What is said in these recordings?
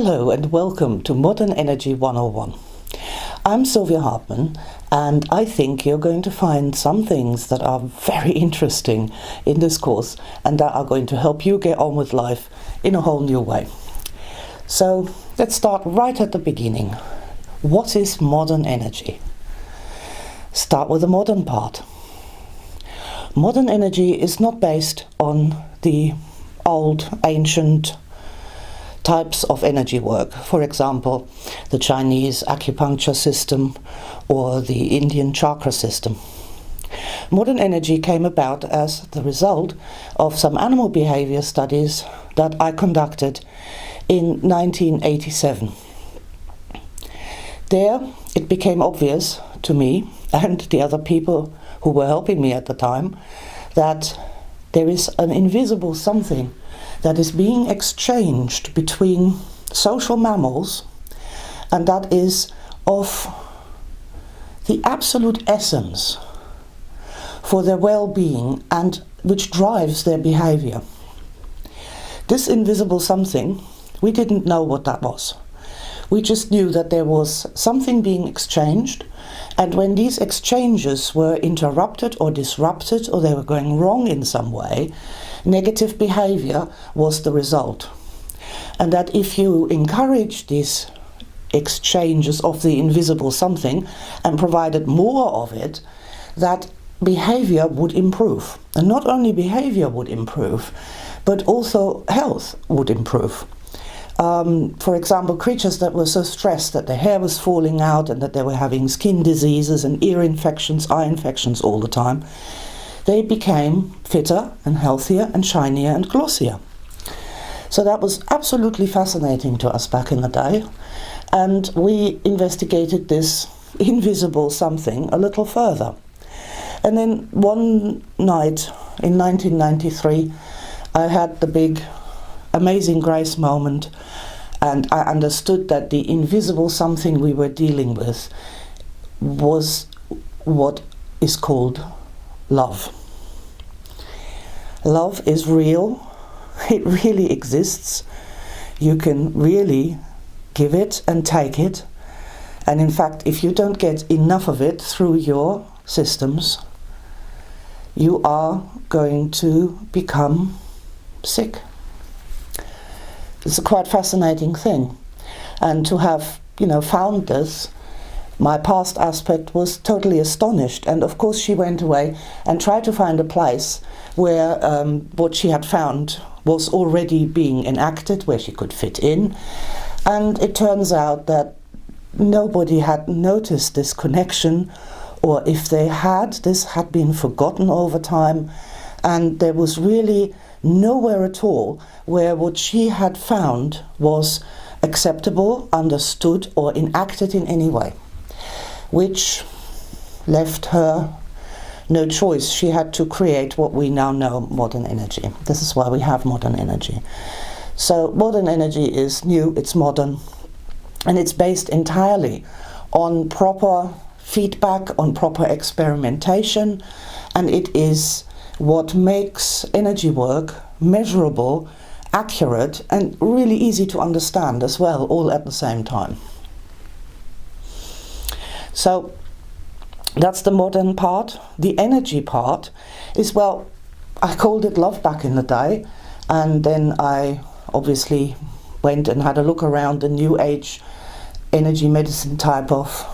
Hello and welcome to Modern Energy 101. I'm Silvia Hartmann, and I think you're going to find some things that are very interesting in this course and that are going to help you get on with life in a whole new way. So let's start right at the beginning. What is modern energy? Start with the modern part. Modern energy is not based on the old, ancient types of energy work. For example, the Chinese acupuncture system or the Indian chakra system. Modern energy came about as the result of some animal behavior studies that I conducted in 1987. There it became obvious to me and the other people who were helping me at the time that there is an invisible something that is being exchanged between social mammals, and that is of the absolute essence for their well-being and which drives their behavior. This invisible something, we didn't know what that was. We just knew that there was something being exchanged, and when these exchanges were interrupted or disrupted or they were going wrong in some way, negative behavior was the result. And that if you encourage these exchanges of the invisible something and provided more of it, that behavior would improve. And not only behavior would improve, but also health would improve. For example, creatures that were so stressed that their hair was falling out and that they were having skin diseases and ear infections, eye infections all the time, they became fitter and healthier and shinier and glossier. So that was absolutely fascinating to us back in the day, and we investigated this invisible something a little further. And then one night in 1993, I had the big amazing grace moment, and I understood that the invisible something we were dealing with was what is called love. Love is real. It really exists. You can really give it and take it. And in fact, if you don't get enough of it through your systems, you are going to become sick. It's a quite fascinating thing. And to have, found this, my past aspect was totally astonished. And of course she went away and tried to find a place where what she had found was already being enacted, where she could fit in. And it turns out that nobody had noticed this connection, or if they had, this had been forgotten over time. And there was really nowhere at all where what she had found was acceptable, understood, or enacted in any way, which left her no choice. She had to create what we now know modern energy. This is why we have modern energy. So modern energy is new, it's modern, and it's based entirely on proper feedback, on proper experimentation, and it is what makes energy work measurable, accurate, and really easy to understand as well, all at the same time. So that's the modern part. The energy part is, well, I called it love back in the day, and then I obviously went and had a look around the new age energy medicine type of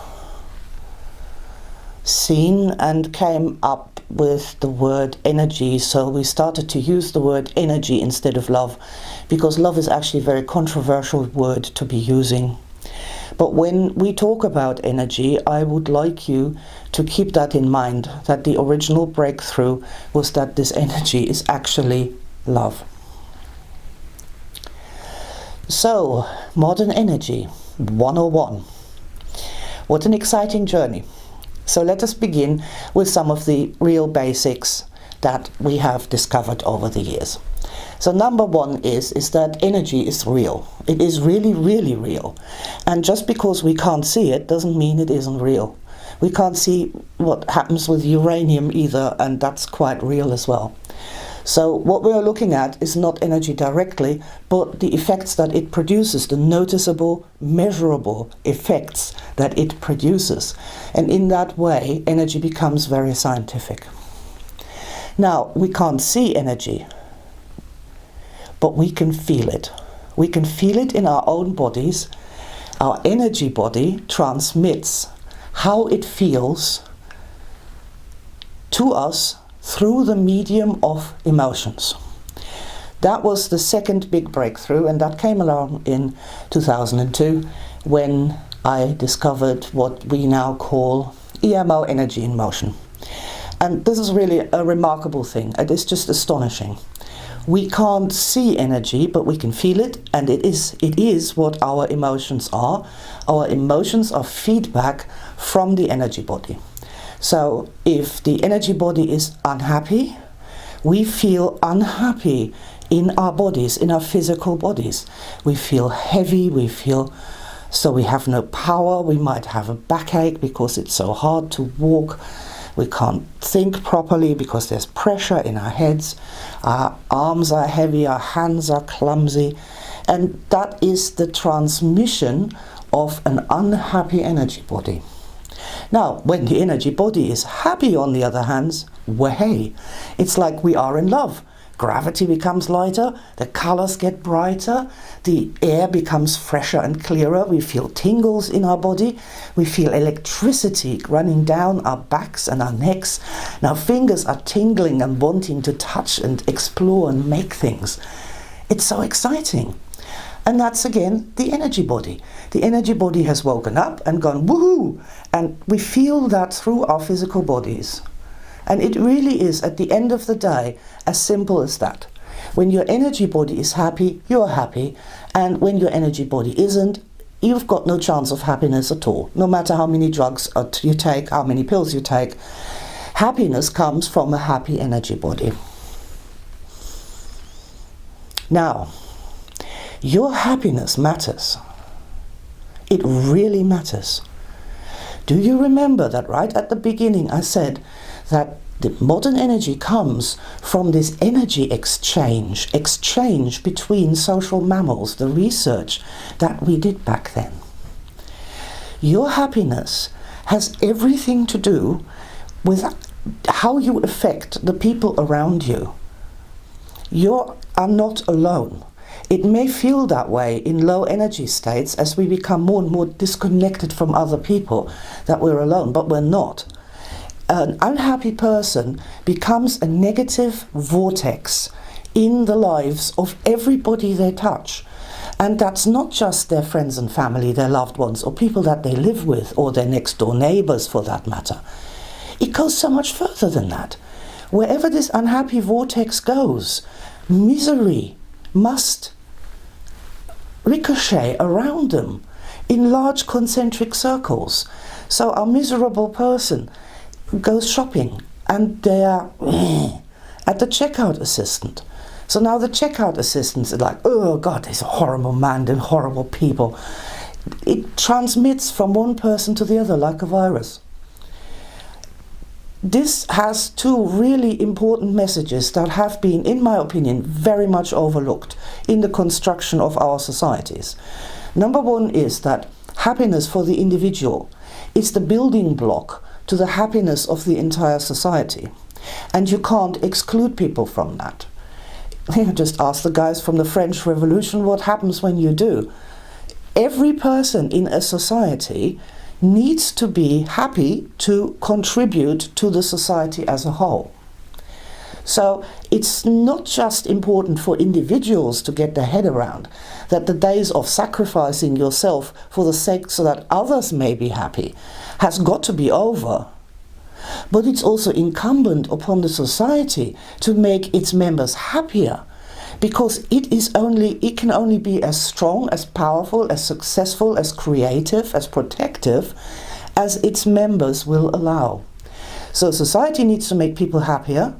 scene and came up with the word energy. So we started to use the word energy instead of love, because love is actually a very controversial word to be using. But when we talk about energy, I would like you to keep that in mind, that the original breakthrough was that this energy is actually love. So, modern energy 101. What an exciting journey. So let us begin with some of the real basics that we have discovered over the years. So number one is that energy is real. It is really, really real. And just because we can't see it doesn't mean it isn't real. We can't see what happens with uranium either, and that's quite real as well. So what we are looking at is not energy directly, but the effects that it produces, the noticeable, measurable effects that it produces. And in that way, energy becomes very scientific. Now, we can't see energy, but we can feel it. We can feel it in our own bodies. Our energy body transmits how it feels to us through the medium of emotions. That was the second big breakthrough, and that came along in 2002 when I discovered what we now call EMO, energy in motion. And this is really a remarkable thing. It is just astonishing. We can't see energy, but we can feel it, and it is what our emotions are. Our emotions are feedback from the energy body. So if the energy body is unhappy, we feel unhappy in our bodies, in our physical bodies. We feel heavy, so we have no power, we might have a backache because it's so hard to walk. We can't think properly because there's pressure in our heads. Our arms are heavy, our hands are clumsy. And that is the transmission of an unhappy energy body. Now, when the energy body is happy, on the other hand, hey, it's like we are in love. Gravity becomes lighter, the colors get brighter, the air becomes fresher and clearer, we feel tingles in our body, we feel electricity running down our backs and our necks, and our fingers are tingling and wanting to touch and explore and make things. It's so exciting. And that's again the energy body. The energy body has woken up and gone woohoo, and we feel that through our physical bodies. And it really is, at the end of the day, as simple as that. When your energy body is happy, you're happy. And when your energy body isn't, you've got no chance of happiness at all. No matter how many drugs you take, how many pills you take, happiness comes from a happy energy body. Now, your happiness matters. It really matters. Do you remember that right at the beginning I said that the modern energy comes from this energy exchange between social mammals, the research that we did back then? Your happiness has everything to do with how you affect the people around you. You are not alone. It may feel that way in low energy states as we become more and more disconnected from other people, that we're alone, but we're not. An unhappy person becomes a negative vortex in the lives of everybody they touch. And that's not just their friends and family, their loved ones, or people that they live with, or their next door neighbors for that matter. It goes so much further than that. Wherever this unhappy vortex goes, misery must ricochet around them in large concentric circles. So a miserable person goes shopping and they're at the checkout assistant. So now the checkout assistants are like, oh God, there's a horrible man and horrible people. It transmits from one person to the other like a virus. This has two really important messages that have been, in my opinion, very much overlooked in the construction of our societies. Number one is that happiness for the individual is the building block to the happiness of the entire society. And you can't exclude people from that. Just ask the guys from the French Revolution what happens when you do. Every person in a society needs to be happy to contribute to the society as a whole. So it's not just important for individuals to get their head around that the days of sacrificing yourself for the sake so that others may be happy has got to be over. But it's also incumbent upon the society to make its members happier, because it can only be as strong, as powerful, as successful, as creative, as protective as its members will allow. So society needs to make people happier.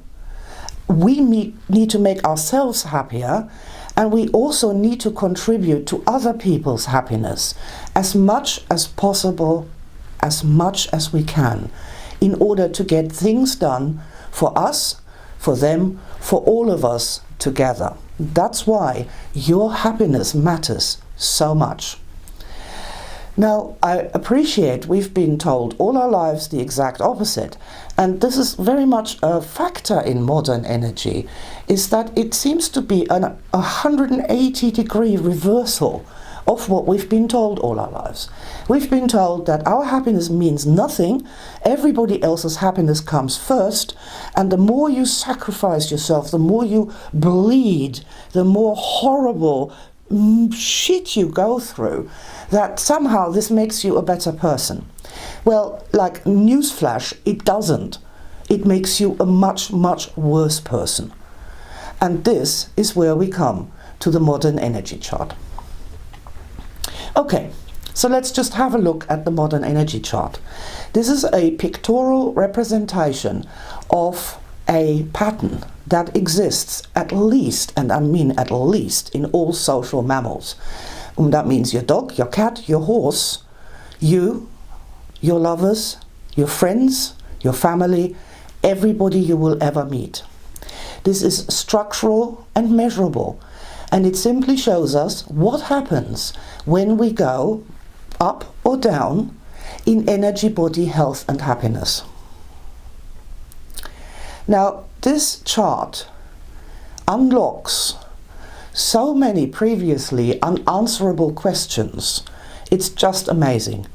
We need to make ourselves happier, and we also need to contribute to other people's happiness as much as possible, as much as we can, in order to get things done for us, for them, for all of us together. That's why your happiness matters so much. Now, I appreciate we've been told all our lives the exact opposite, and this is very much a factor in modern energy, is that it seems to be a 180-degree reversal of what we've been told all our lives. We've been told that our happiness means nothing, everybody else's happiness comes first, and the more you sacrifice yourself, the more you bleed, the more horrible shit you go through, that somehow this makes you a better person. Well, like, newsflash, it doesn't. It makes you a much, much worse person. And this is where we come to the modern energy chart. Okay, so let's just have a look at the modern energy chart. This is a pictorial representation of a pattern that exists at least, and I mean at least, in all social mammals. And that means your dog, your cat, your horse, you, your lovers, your friends, your family, everybody you will ever meet. This is structural and measurable, and it simply shows us what happens when we go up or down in energy, body, health and happiness. Now, this chart unlocks so many previously unanswerable questions. It's just amazing.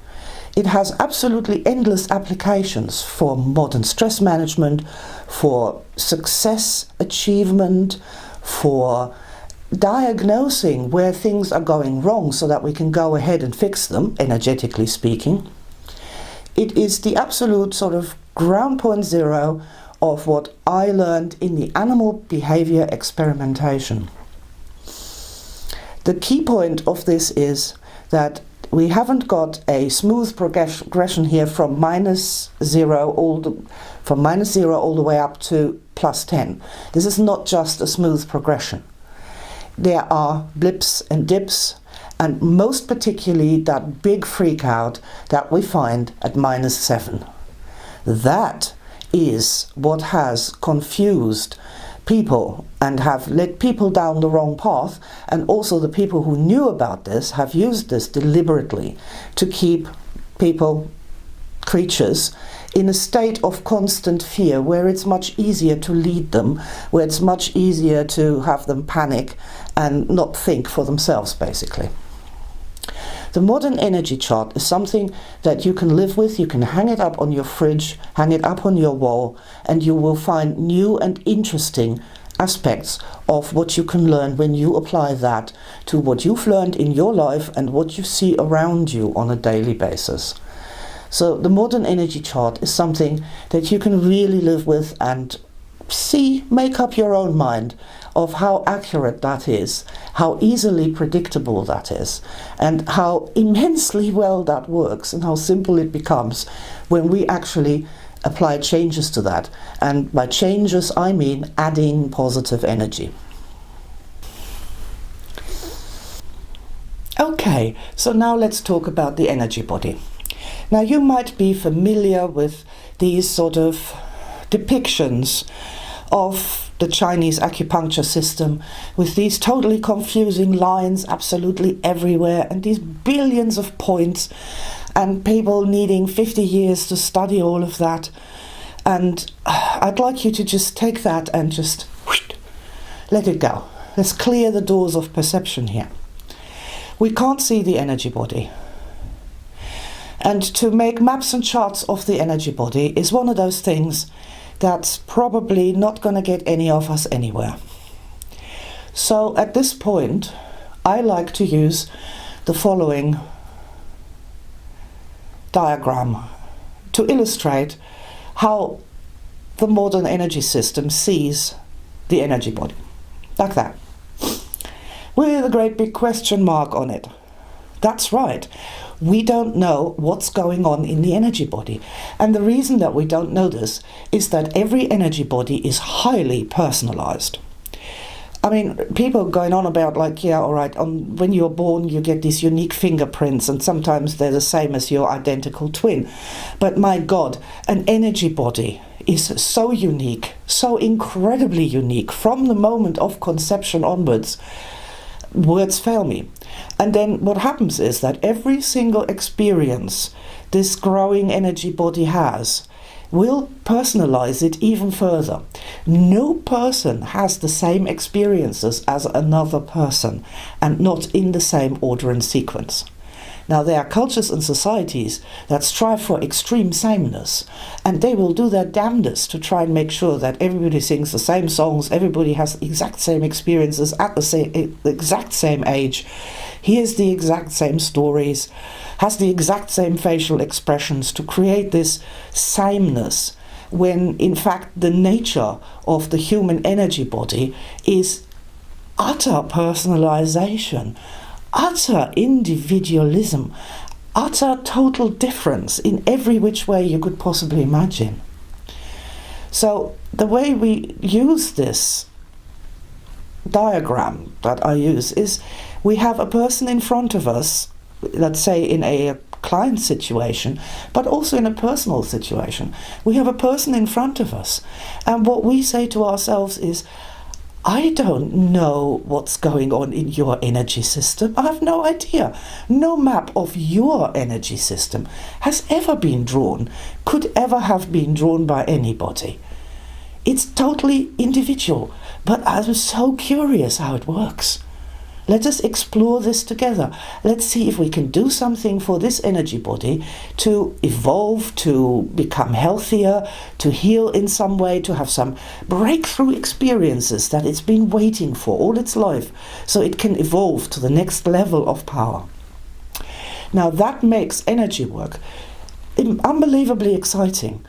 It has absolutely endless applications for modern stress management, for success achievement, for diagnosing where things are going wrong so that we can go ahead and fix them, energetically speaking. It is the absolute sort of ground point zero of what I learned in the animal behavior experimentation. The key point of this is that we haven't got a smooth progression here from minus zero all the way up to plus 10. This is not just a smooth progression. There are blips and dips, and most particularly that big freak out that we find at minus 7. That is what has confused people and have led people down the wrong path, and also the people who knew about this have used this deliberately to keep people, creatures, in a state of constant fear, where it's much easier to lead them, where it's much easier to have them panic and not think for themselves, basically. The modern energy chart is something that you can live with. You can hang it up on your fridge, hang it up on your wall, and you will find new and interesting aspects of what you can learn when you apply that to what you've learned in your life and what you see around you on a daily basis. So the modern energy chart is something that you can really live with and see, make up your own mind of how accurate that is, how easily predictable that is, and how immensely well that works, and how simple it becomes when we actually apply changes to that. And by changes, I mean adding positive energy. Okay, so now let's talk about the energy body. Now, you might be familiar with these sort of depictions of the Chinese acupuncture system, with these totally confusing lines absolutely everywhere, and these billions of points, and people needing 50 years to study all of that. And I'd like you to just take that and just let it go. Let's clear the doors of perception here. We can't see the energy body. And to make maps and charts of the energy body is one of those things that's probably not going to get any of us anywhere. So at this point, I like to use the following diagram to illustrate how the modern energy system sees the energy body. Like that. With a great big question mark on it. That's right. We don't know what's going on in the energy body. And the reason that we don't know this is that every energy body is highly personalized. I mean, people going on about like, yeah, all right, when you're born you get these unique fingerprints and sometimes they're the same as your identical twin. But my God, an energy body is so unique, so incredibly unique from the moment of conception onwards. Words fail me. And then what happens is that every single experience this growing energy body has will personalize it even further. No person has the same experiences as another person, and not in the same order and sequence. Now, there are cultures and societies that strive for extreme sameness, and they will do their damnedest to try and make sure that everybody sings the same songs, everybody has the exact same experiences at the exact same age, hears the exact same stories, has the exact same facial expressions, to create this sameness, when in fact the nature of the human energy body is utter personalization, utter individualism, utter total difference in every which way you could possibly imagine. So the way we use this diagram that I use is, we have a person in front of us, let's say in a client situation, but also in a personal situation. We have a person in front of us, and what we say to ourselves is, I don't know what's going on in your energy system. I have no idea. No map of your energy system has ever been drawn, could ever have been drawn by anybody. It's totally individual, but I'm so curious how it works. Let us explore this together. Let's see if we can do something for this energy body to evolve, to become healthier, to heal in some way, to have some breakthrough experiences that it's been waiting for all its life, so it can evolve to the next level of power. Now that makes energy work unbelievably exciting.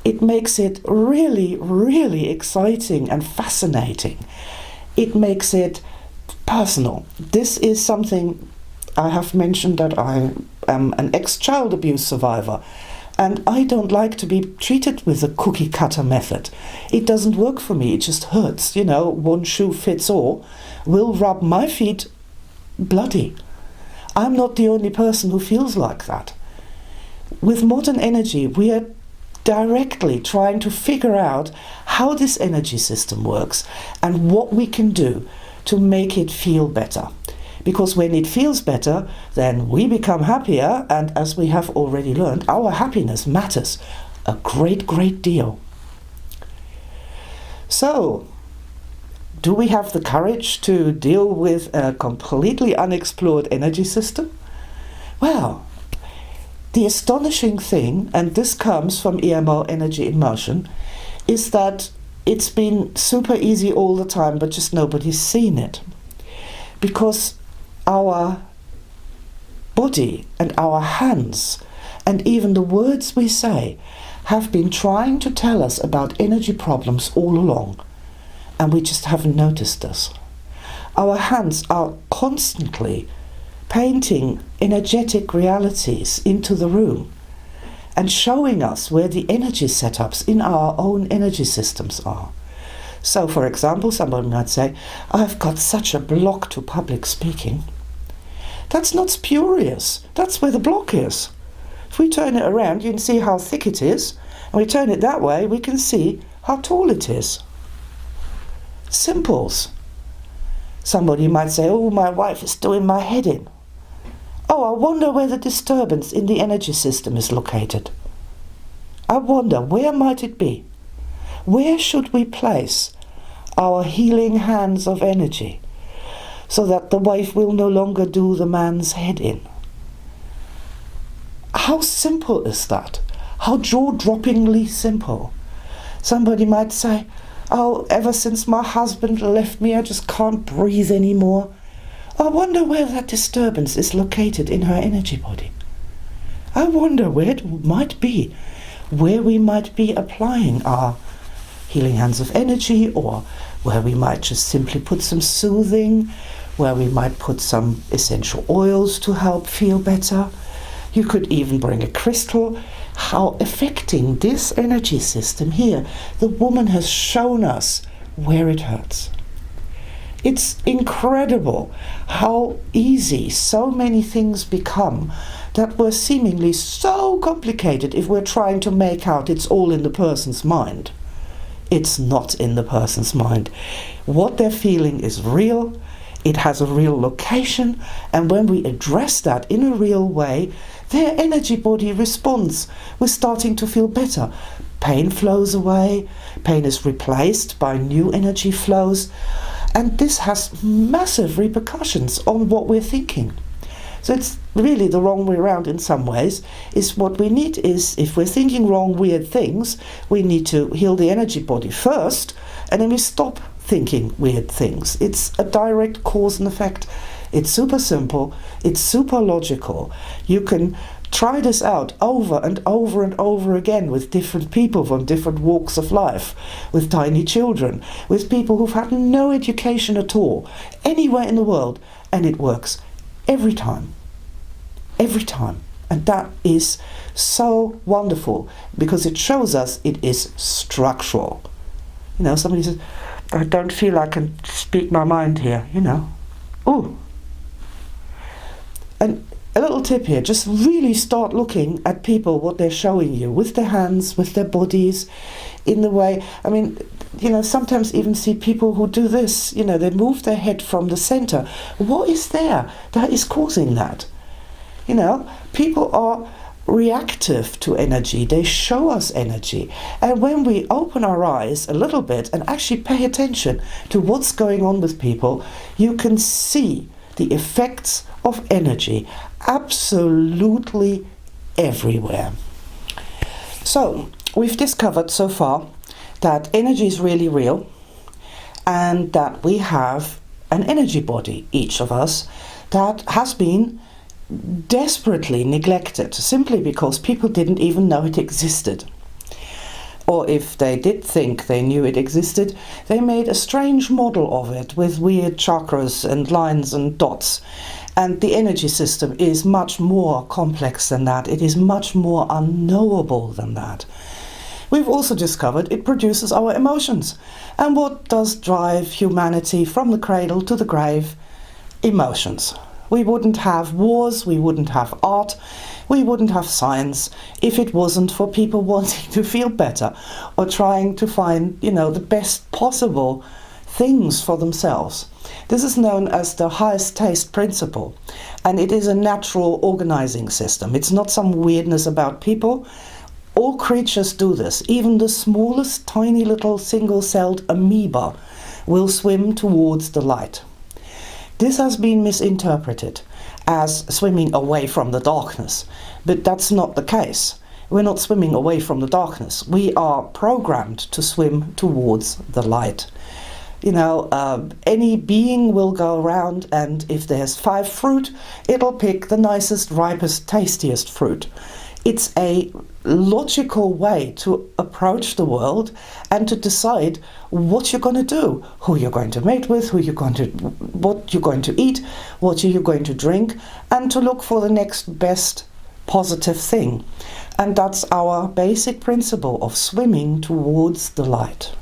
It makes it really, really exciting and fascinating. It makes it personal. This is something I have mentioned, that I am an ex-child abuse survivor, and I don't like to be treated with a cookie cutter method. It doesn't work for me. It just hurts. One shoe fits all will rub my feet bloody. I'm not the only person who feels like that. With modern energy, we are directly trying to figure out how this energy system works and what we can do to make it feel better. Because when it feels better, then we become happier, and as we have already learned, our happiness matters a great, great deal. So, do we have the courage to deal with a completely unexplored energy system? Well, the astonishing thing, and this comes from EMO, Energy in Motion, is that it's been super easy all the time, but just nobody's seen it. Because our body and our hands, and even the words we say, have been trying to tell us about energy problems all along, and we just haven't noticed this. Our hands are constantly painting energetic realities into the room and showing us where the energy setups in our own energy systems are. So, for example, somebody might say, I've got such a block to public speaking. That's not spurious. That's where the block is. If we turn it around, you can see how thick it is, and we turn it that way, we can see how tall it is. Simples. Somebody might say, oh, my wife is doing my head in. Oh, I wonder where the disturbance in the energy system is located. I wonder, where might it be? Where should we place our healing hands of energy so that the wife will no longer do the man's head in? How simple is that? How jaw-droppingly simple. Somebody might say, oh, ever since my husband left me, I just can't breathe anymore. I wonder where that disturbance is located in her energy body. I wonder where it might be, where we might be applying our healing hands of energy, or where we might just simply put some soothing, where we might put some essential oils to help feel better. You could even bring a crystal. How affecting this energy system here. The woman has shown us where it hurts. It's incredible how easy so many things become that were seemingly so complicated if we're trying to make out it's all in the person's mind. It's not in the person's mind. What they're feeling is real, it has a real location, and when we address that in a real way, their energy body responds. We're starting to feel better. Pain flows away, pain is replaced by new energy flows, and this has massive repercussions on what we're thinking. So it's really the wrong way around in some ways. Is what we need is, if we're thinking wrong, weird things, we need to heal the energy body first, and then we stop thinking weird things. It's a direct cause and effect. It's super simple, it's super logical. You can try this out over and over and over again with different people from different walks of life, with tiny children, with people who've had no education at all, anywhere in the world, and it works every time. Every time. And that is so wonderful because it shows us it is structural. You know, somebody says, I don't feel I can speak my mind here, you know. Ooh. And a little tip here, just really start looking at people, what they're showing you, with their hands, with their bodies, in the way, I mean, you know, sometimes even see people who do this, you know, they move their head from the center. What is there that is causing that? You know, people are reactive to energy, they show us energy. And when we open our eyes a little bit and actually pay attention to what's going on with people, you can see the effects of energy absolutely everywhere. So, we've discovered so far that energy is really real and that we have an energy body, each of us, that has been desperately neglected simply because people didn't even know it existed. Or if they did think they knew it existed, they made a strange model of it with weird chakras and lines and dots. And the energy system is much more complex than that. It is much more unknowable than that. We've also discovered it produces our emotions. And what does drive humanity from the cradle to the grave? Emotions. We wouldn't have wars, we wouldn't have art, we wouldn't have science if it wasn't for people wanting to feel better or trying to find, you know, the best possible things for themselves. This is known as the highest taste principle, and it is a natural organizing system. It's not some weirdness about people. All creatures do this. Even the smallest tiny little single-celled amoeba will swim towards the light. This has been misinterpreted as swimming away from the darkness, but that's not the case. We're not swimming away from the darkness. We are programmed to swim towards the light. You know, any being will go around, and if there's 5 fruit, it'll pick the nicest, ripest, tastiest fruit. It's a logical way to approach the world and to decide what you're going to do, who you're going to mate with, what you're going to eat, what you're going to drink, and to look for the next best positive thing. And that's our basic principle of swimming towards the light.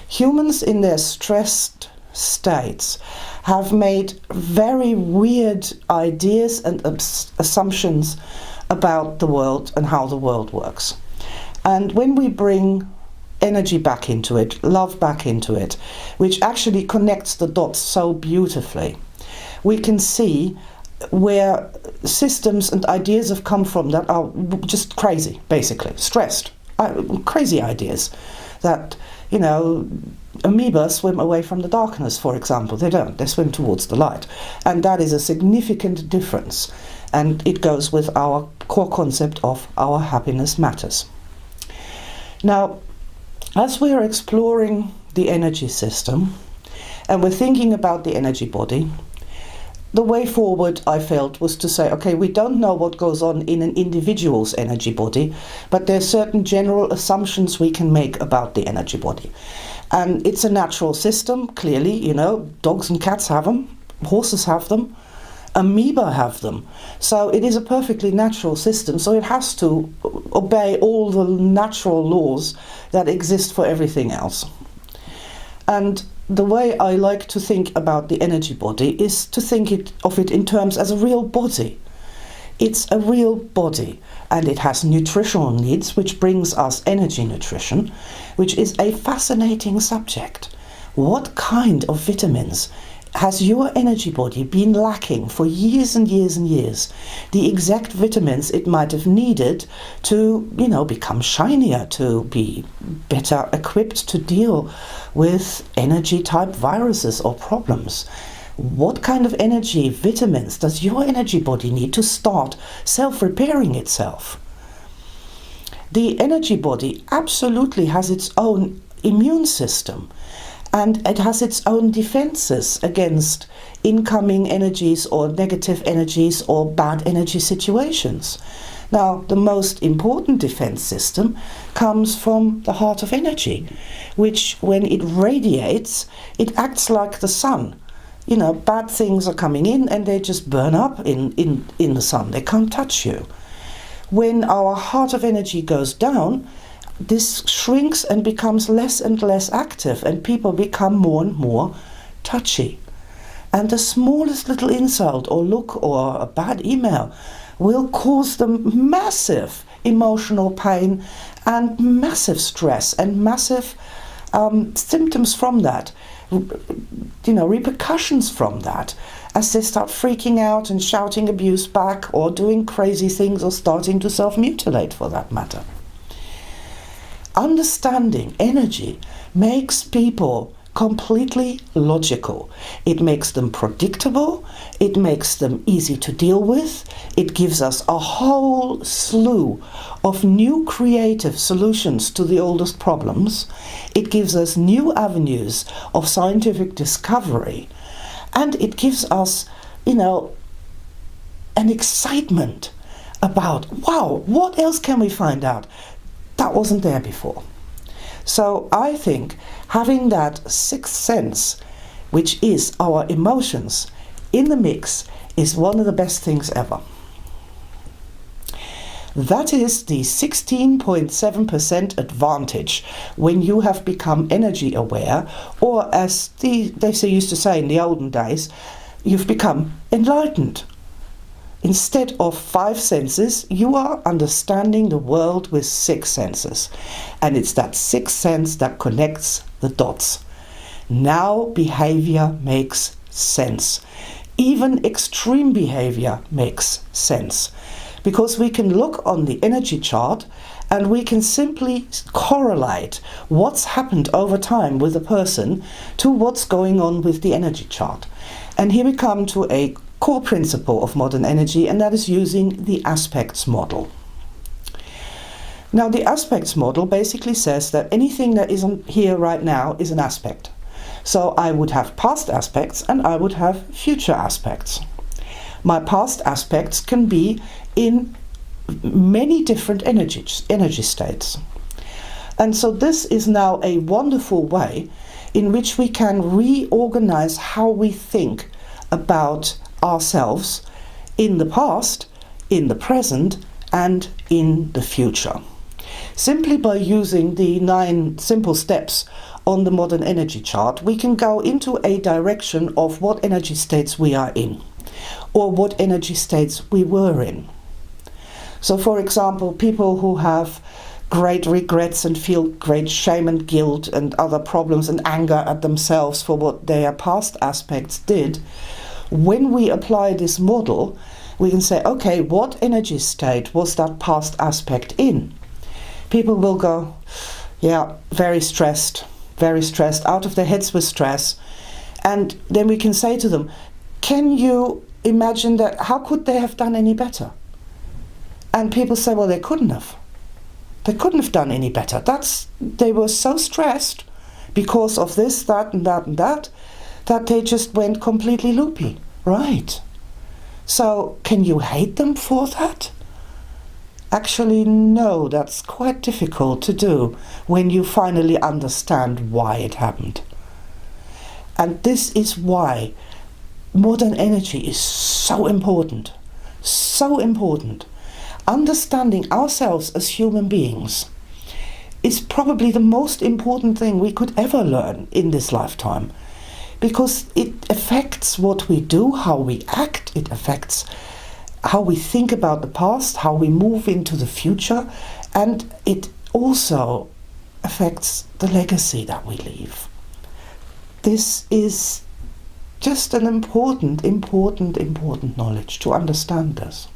Humans in their stressed states have made very weird ideas and assumptions about the world and how the world works. And when we bring energy back into it, love back into it, which actually connects the dots so beautifully, we can see where systems and ideas have come from that are just crazy, basically, stressed, crazy ideas that, you know, amoeba swim away from the darkness, for example. They don't, they swim towards the light. And that is a significant difference. And it goes with our core concept of our happiness matters. Now, as we are exploring the energy system and we're thinking about the energy body, the way forward, I felt, was to say, okay, we don't know what goes on in an individual's energy body, but there are certain general assumptions we can make about the energy body. And it's a natural system, clearly, you know, dogs and cats have them, horses have them, amoeba have them. So it is a perfectly natural system, so it has to obey all the natural laws that exist for everything else. And the way I like to think about the energy body is to think of it in terms as a real body. It's a real body, and it has nutritional needs, which brings us energy nutrition, which is a fascinating subject. What kind of vitamins has your energy body been lacking for years and years and years? The exact vitamins it might have needed to, become shinier, to be better equipped to deal with energy-type viruses or problems. What kind of energy vitamins does your energy body need to start self-repairing itself? The energy body absolutely has its own immune system, and it has its own defenses against incoming energies or negative energies or bad energy situations. Now, the most important defense system comes from the heart of energy, which, when it radiates, it acts like the sun. Bad things are coming in and they just burn up in the sun. They can't touch you. When our heart of energy goes down, this shrinks and becomes less and less active, and people become more and more touchy. And the smallest little insult or look or a bad email will cause them massive emotional pain and massive stress and massive symptoms from that, repercussions from that, as they start freaking out and shouting abuse back or doing crazy things or starting to self-mutilate, for that matter. Understanding energy makes people completely logical. It makes them predictable. It makes them easy to deal with. It gives us a whole slew of new creative solutions to the oldest problems. It gives us new avenues of scientific discovery. And it gives us, an excitement about, wow, what else can we find out? That wasn't there before. So I think having that sixth sense, which is our emotions, in the mix is one of the best things ever. That is the 16.7% advantage when you have become energy aware, or as they used to say in the olden days, you've become enlightened. Instead of 5 senses, you are understanding the world with 6 senses. And it's that 6th sense that connects the dots. Now behavior makes sense. Even extreme behavior makes sense. Because we can look on the energy chart and we can simply correlate what's happened over time with a person to what's going on with the energy chart. And here we come to a core principle of modern energy, and that is using the aspects model. Now, the aspects model basically says that anything that isn't here right now is an aspect. So I would have past aspects and I would have future aspects. My past aspects can be in many different energy states. And so this is now a wonderful way in which we can reorganize how we think about ourselves in the past, in the present, and in the future. Simply by using the 9 simple steps on the modern energy chart, we can go into a direction of what energy states we are in, or what energy states we were in. So, for example, people who have great regrets and feel great shame and guilt and other problems and anger at themselves for what their past aspects did, when we apply this model, we can say, okay, what energy state was that past aspect in? People will go, yeah, very stressed, out of their heads with stress. And then we can say to them, can you imagine that? How could they have done any better? And people say, well, they couldn't have. They couldn't have done any better. They were so stressed because of this, that, and that, and that they just went completely loopy. Right. So, can you hate them for that? Actually, no, that's quite difficult to do when you finally understand why it happened. And this is why modern energy is so important. So important. Understanding ourselves as human beings is probably the most important thing we could ever learn in this lifetime, because it affects what we do, how we act, it affects how we think about the past, how we move into the future, and it also affects the legacy that we leave. This is just an important knowledge to understand this.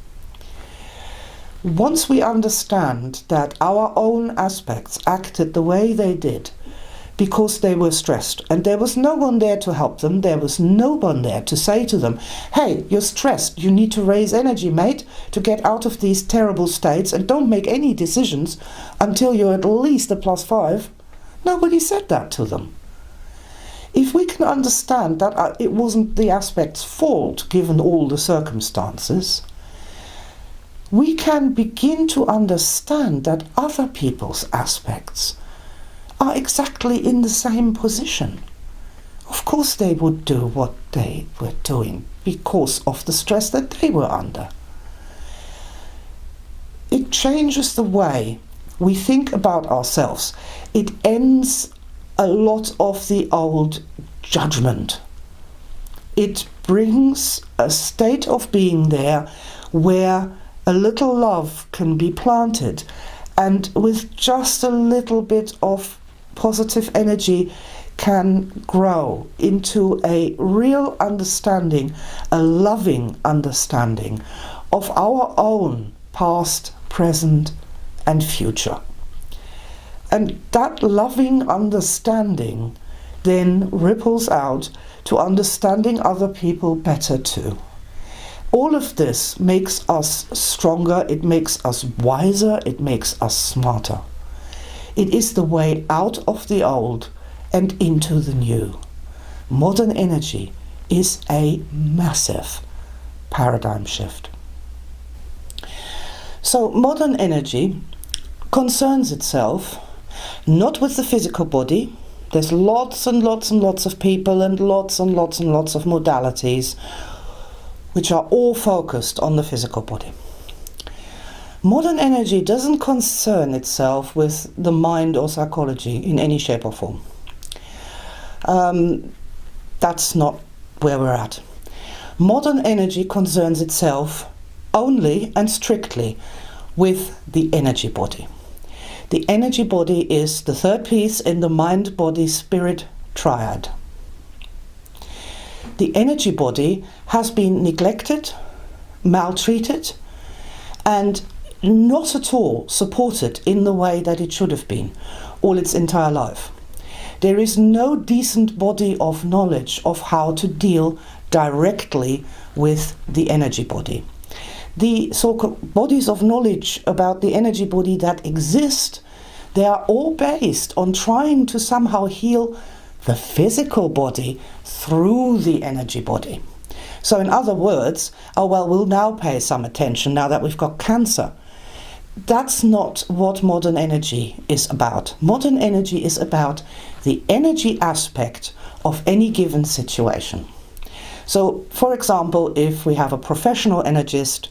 Once we understand that our own aspects acted the way they did because they were stressed, and there was no one there to help them, there was no one there to say to them, hey, you're stressed, you need to raise energy, mate, to get out of these terrible states, and don't make any decisions until you're at least a +5. Nobody said that to them. If we can understand that it wasn't the aspect's fault given all the circumstances, we can begin to understand that other people's aspects are exactly in the same position. Of course they would do what they were doing because of the stress that they were under. It changes the way we think about ourselves. It ends a lot of the old judgment. It brings a state of being there where a little love can be planted, and with just a little bit of positive energy can grow into a real understanding, a loving understanding of our own past, present and future. And that loving understanding then ripples out to understanding other people better too. All of this makes us stronger, it makes us wiser, it makes us smarter. It is the way out of the old and into the new. Modern energy is a massive paradigm shift. So modern energy concerns itself not with the physical body. There's lots and lots and lots of people and lots and lots and lots of modalities which are all focused on the physical body. Modern energy doesn't concern itself with the mind or psychology in any shape or form. That's not where we're at. Modern energy concerns itself only and strictly with the energy body. The energy body is the third piece in the mind, body, spirit triad. The energy body has been neglected, maltreated, and not at all supported in the way that it should have been all its entire life. There is no decent body of knowledge of how to deal directly with the energy body. The so-called bodies of knowledge about the energy body that exist, they are all based on trying to somehow heal the physical body through the energy body. So in other words, oh well, we'll now pay some attention now that we've got cancer. That's not what modern energy is about. Modern energy is about the energy aspect of any given situation. So, for example, if we have a professional energist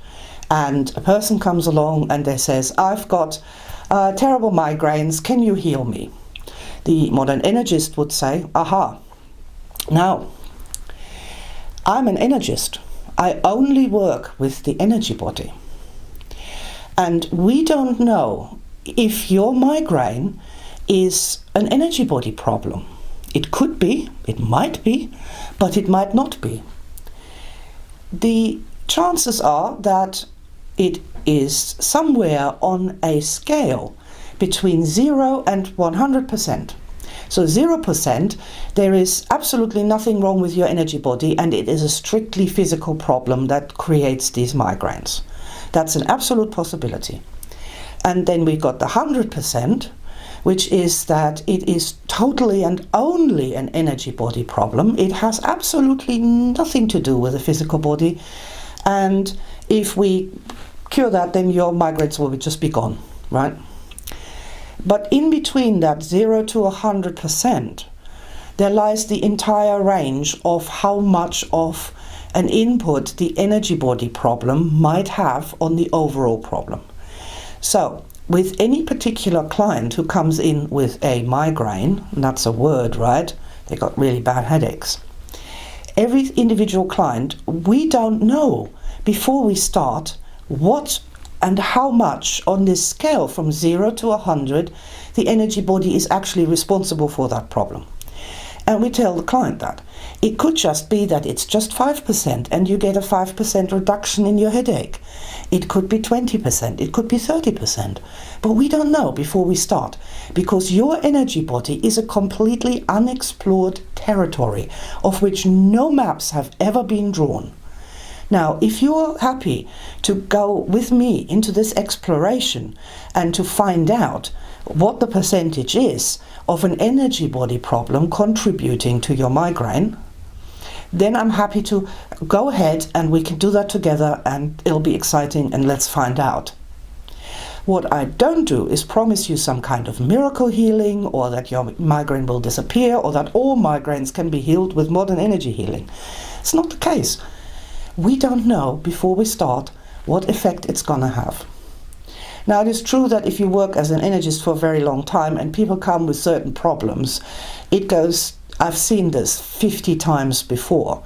and a person comes along and they says, I've got terrible migraines, can you heal me? The modern energist would say, aha, now, I'm an energist. I only work with the energy body. And we don't know if your migraine is an energy body problem. It could be, it might be, but it might not be. The chances are that it is somewhere on a scale between 0 and 100%. So 0%, there is absolutely nothing wrong with your energy body, and it is a strictly physical problem that creates these migraines. That's an absolute possibility. And then we've got the 100%, which is that it is totally and only an energy body problem. It has absolutely nothing to do with the physical body. And if we cure that, then your migraines will just be gone, right? But in between that 0 to 100%, there lies the entire range of how much of an input the energy body problem might have on the overall problem. So with any particular client who comes in with a migraine, and that's a word, right? They got really bad headaches. Every individual client, we don't know before we start what and how much on this scale from 0 to 100 the energy body is actually responsible for that problem. And we tell the client that. It could just be that it's just 5% and you get a 5% reduction in your headache. It could be 20%, it could be 30%. But we don't know before we start, because your energy body is a completely unexplored territory of which no maps have ever been drawn. Now, if you're happy to go with me into this exploration and to find out what the percentage is of an energy body problem contributing to your migraine, then I'm happy to go ahead and we can do that together, and it'll be exciting, and let's find out. What I don't do is promise you some kind of miracle healing, or that your migraine will disappear, or that all migraines can be healed with modern energy healing. It's not the case. We don't know before we start what effect it's going to have. Now, it is true that if you work as an energist for a very long time and people come with certain problems, it goes, I've seen this 50 times before,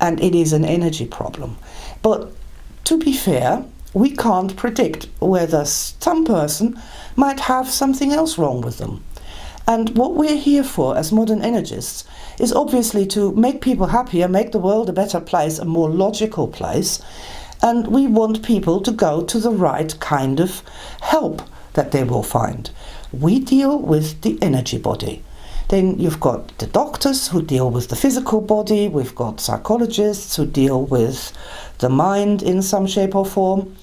and it is an energy problem. But to be fair, we can't predict whether some person might have something else wrong with them. And what we're here for as modern energists is obviously to make people happier, make the world a better place, a more logical place. And we want people to go to the right kind of help that they will find. We deal with the energy body. Then you've got the doctors who deal with the physical body. We've got psychologists who deal with the mind in some shape or form.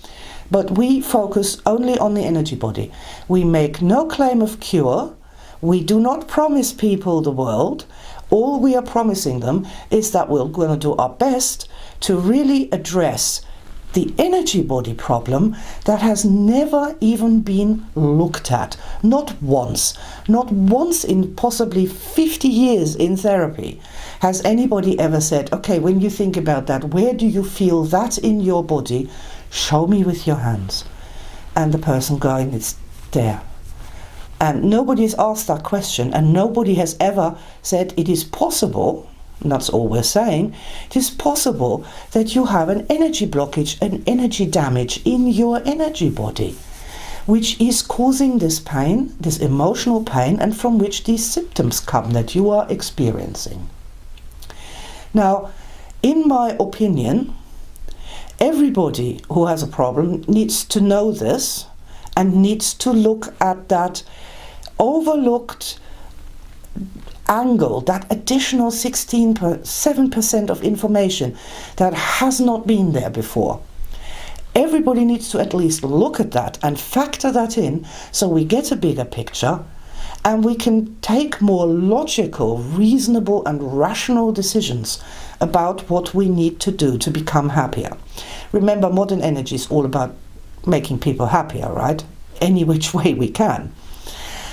But we focus only on the energy body. We make no claim of cure. We do not promise people the world. All we are promising them is that we're going to do our best to really address the energy body problem that has never even been looked at. Not once in possibly 50 years in therapy has anybody ever said, okay, when you think about that, where do you feel that in your body? Show me with your hands. And the person going, it's there. And nobody has asked that question, and nobody has ever said it is possible, and that's all we're saying, it is possible that you have an energy blockage, an energy damage in your energy body, which is causing this pain, this emotional pain, and from which these symptoms come that you are experiencing. Now, in my opinion, everybody who has a problem needs to know this and needs to look at that overlooked angle, that additional 7% of information that has not been there before. Everybody needs to at least look at that and factor that in, so we get a bigger picture and we can take more logical, reasonable and rational decisions about what we need to do to become happier. Remember, modern energy is all about making people happier, right? Any which way we can.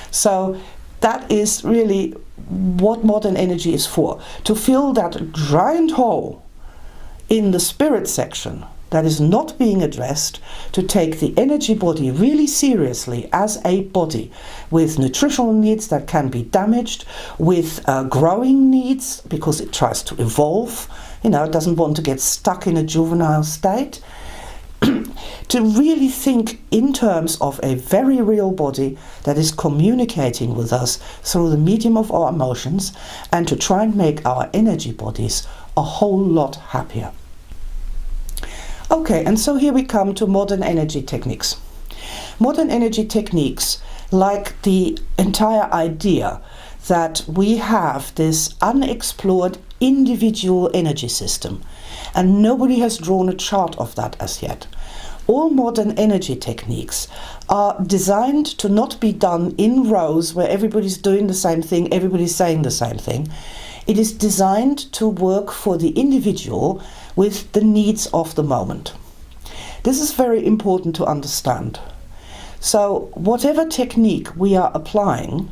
So that is really what modern energy is for, to fill that giant hole in the spirit section that is not being addressed, to take the energy body really seriously as a body with nutritional needs that can be damaged, with growing needs because it tries to evolve, it doesn't want to get stuck in a juvenile state. To really think in terms of a very real body that is communicating with us through the medium of our emotions, and to try and make our energy bodies a whole lot happier. Okay, and so here we come to modern energy techniques. Modern energy techniques, like the entire idea that we have this unexplored individual energy system, and nobody has drawn a chart of that as yet. All modern energy techniques are designed to not be done in rows where everybody's doing the same thing, everybody's saying the same thing. It is designed to work for the individual with the needs of the moment. This is very important to understand. So whatever technique we are applying,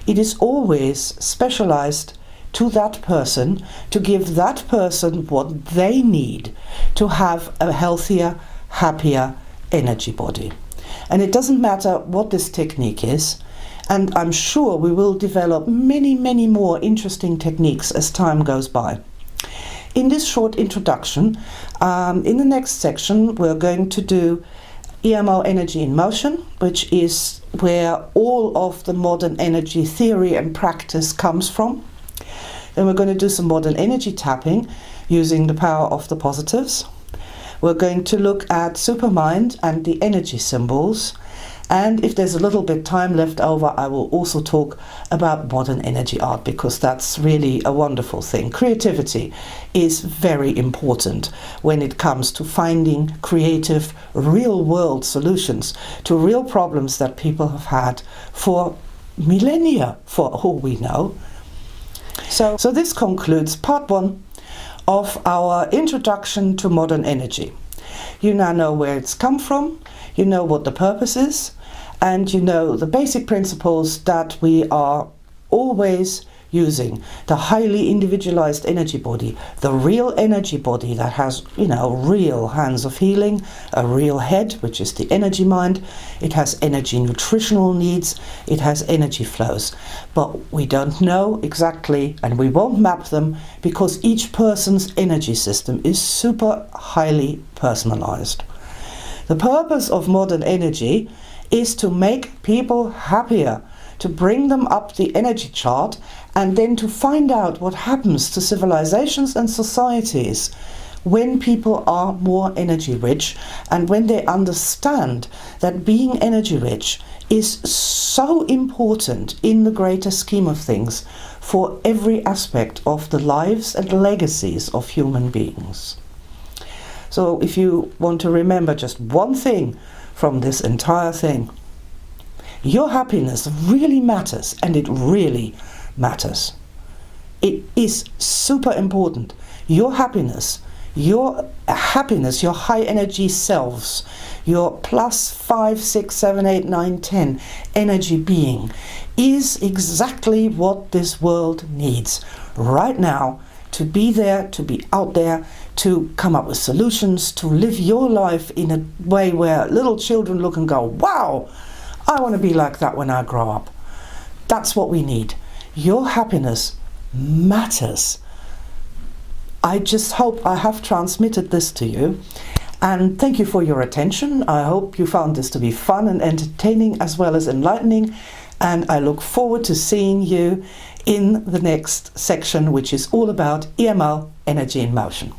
it is always specialized to that person, to give that person what they need to have a healthier, happier energy body. And it doesn't matter what this technique is, and I'm sure we will develop many, many more interesting techniques as time goes by. In this short introduction, in the next section, we're going to do EMO, energy in motion, which is where all of the modern energy theory and practice comes from. Then we're going to do some modern energy tapping using the power of the positives. We're going to look at supermind and the energy symbols. And if there's a little bit time left over, I will also talk about modern energy art, because that's really a wonderful thing. Creativity is very important when it comes to finding creative, real-world solutions to real problems that people have had for millennia, for all we know. So this concludes part 1 of our introduction to modern energy. You now know where it's come from, you know what the purpose is, and you know the basic principles that we are always using. The highly individualized energy body, the real energy body that has, real hands of healing, a real head, which is the energy mind. It has energy nutritional needs, it has energy flows. But we don't know exactly, and we won't map them, because each person's energy system is super highly personalized. The purpose of modern energy is to make people happier, to bring them up the energy chart, and then to find out what happens to civilizations and societies when people are more energy rich, and when they understand that being energy rich is so important in the greater scheme of things for every aspect of the lives and legacies of human beings. So if you want to remember just one thing from this entire thing, your happiness really matters, and it really matters. It is super important. Your happiness, your high energy selves, your plus 5, 6, 7, 8, 9, 10 energy being is exactly what this world needs right now, to be there, to be out there, to come up with solutions, to live your life in a way where little children look and go, wow, I want to be like that when I grow up. That's what we need. Your happiness matters. I just hope I have transmitted this to you. And thank you for your attention. I hope you found this to be fun and entertaining as well as enlightening. And I look forward to seeing you in the next section, which is all about EMO, energy in motion.